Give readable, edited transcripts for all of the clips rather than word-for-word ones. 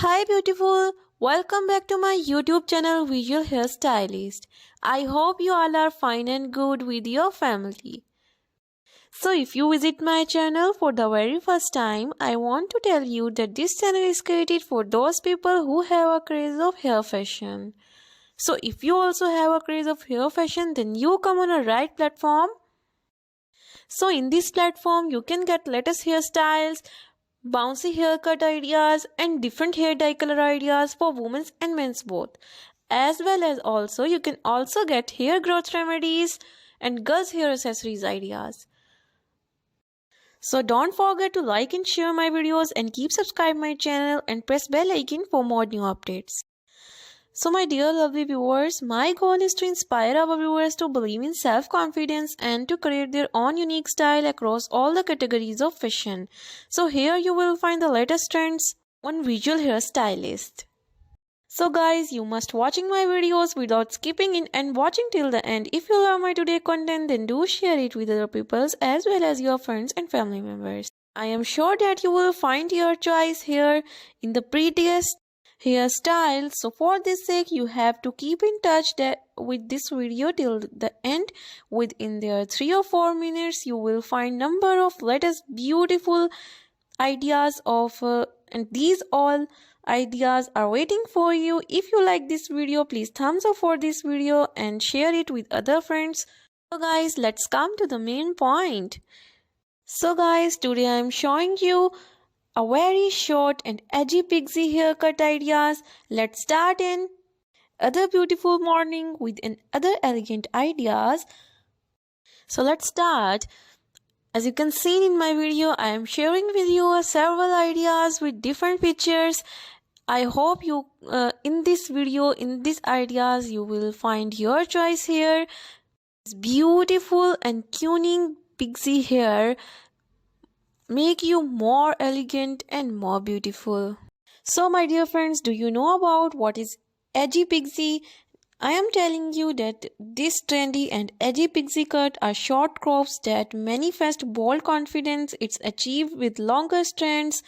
Hi beautiful, welcome back to my YouTube channel Visual Hairstylist. I hope you all are fine and good with your family. So if you visit my channel for the very first time, I want to tell you that this channel is created for those people who have a craze of hair fashion. So if you also have a craze of hair fashion, then you come on a right platform. So in this platform, you can get latest hairstyles, bouncy haircut ideas and different hair dye color ideas for women's and men's both, as well as also you can also get hair growth remedies and girls hair accessories ideas. So don't forget to like and share my videos and keep subscribing my channel and press bell icon for more new updates. So my dear lovely viewers, my goal is to inspire our viewers to believe in self-confidence and to create their own unique style across all the categories of fashion. So here you will find the latest trends on Visual Hairstylist. So guys, you must watching my videos without skipping in and watching till the end. If you love my today content, then do share it with other people as well as your friends and family members. I am sure that you will find your choice here in the prettiest hairstyle. So for this sake, you have to keep in touch with this video till the end. Within the 3 or 4 minutes, you will find number of latest beautiful ideas of and these all ideas are waiting for you. If you like this video, please thumbs up for this video and share it with other friends. So guys, let's come to the main point. So guys, today I am showing you a very short and edgy pixie haircut ideas. Let's start in other beautiful morning with another elegant ideas. So let's start. As you can see in my video, I am sharing with you several ideas with different pictures. I hope you in this video, in these ideas, you will find your choice here. It's beautiful and tuning pixie hair make you more elegant and more beautiful. So my dear friends, do you know about what is edgy pixie? I am telling you that this trendy and edgy pixie cut are short crops that manifest bold confidence. It's achieved with longer strands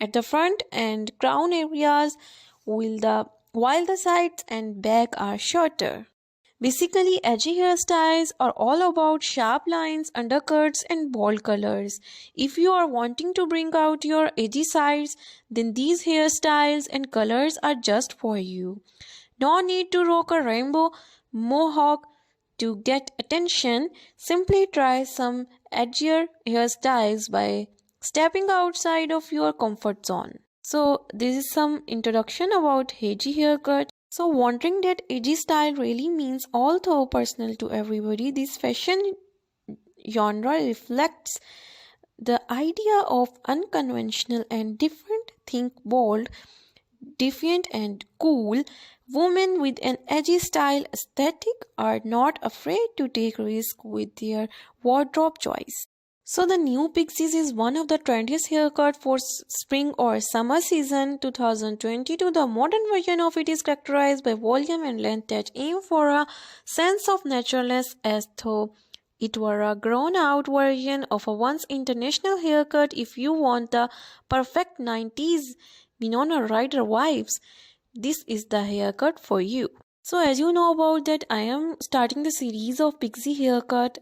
at the front and crown areas, while the sides and back are shorter. Basically, edgy hairstyles are all about sharp lines, undercuts and bold colors. If you are wanting to bring out your edgy sides, then these hairstyles and colors are just for you. No need to rock a rainbow mohawk to get attention. Simply try some edgier hairstyles by stepping outside of your comfort zone. So this is some introduction about edgy haircut. So wondering that edgy style really means although personal to everybody, this fashion genre reflects the idea of unconventional and different. Think bold, defiant and cool. Women with an edgy style aesthetic are not afraid to take risks with their wardrobe choice. So the new Pixies is one of the trendiest haircut for spring or summer season 2022. The modern version of it is characterized by volume and length that aim for a sense of naturalness as though it were a grown-out version of a once international haircut. If you want the perfect 90s Winona Ryder vibes, this is the haircut for you. So as you know about that, I am starting the series of pixie haircut.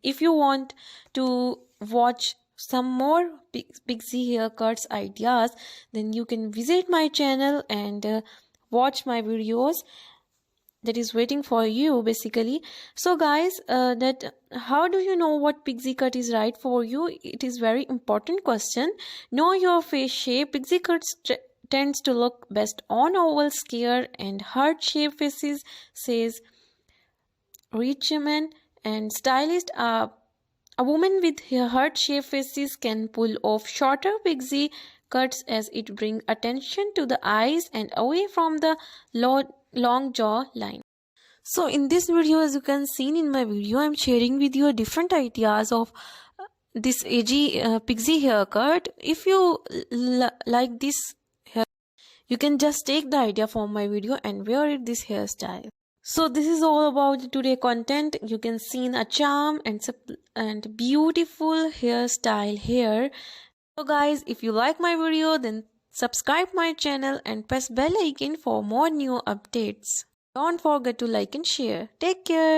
If you want to watch some more pixie haircuts ideas, then you can visit my channel and watch my videos that is waiting for you basically. So guys, that how do you know what pixie cut is right for you? It is very important question. Know your face shape. Pixie cuts tends to look best on oval, square and heart-shaped faces, says Richman and stylist. A woman with heart-shaped faces can pull off shorter pixie cuts as it brings attention to the eyes and away from the long jaw line. So in this video, as you can see in my video, I am sharing with you different ideas of this edgy pixie haircut. If you like this, you can just take the idea from my video and wear it this hairstyle. So this is all about today content. You can see a charm and beautiful hairstyle here. So guys, if you like my video, then Subscribe my channel and press bell icon for more new updates. Don't forget to like and share. Take care.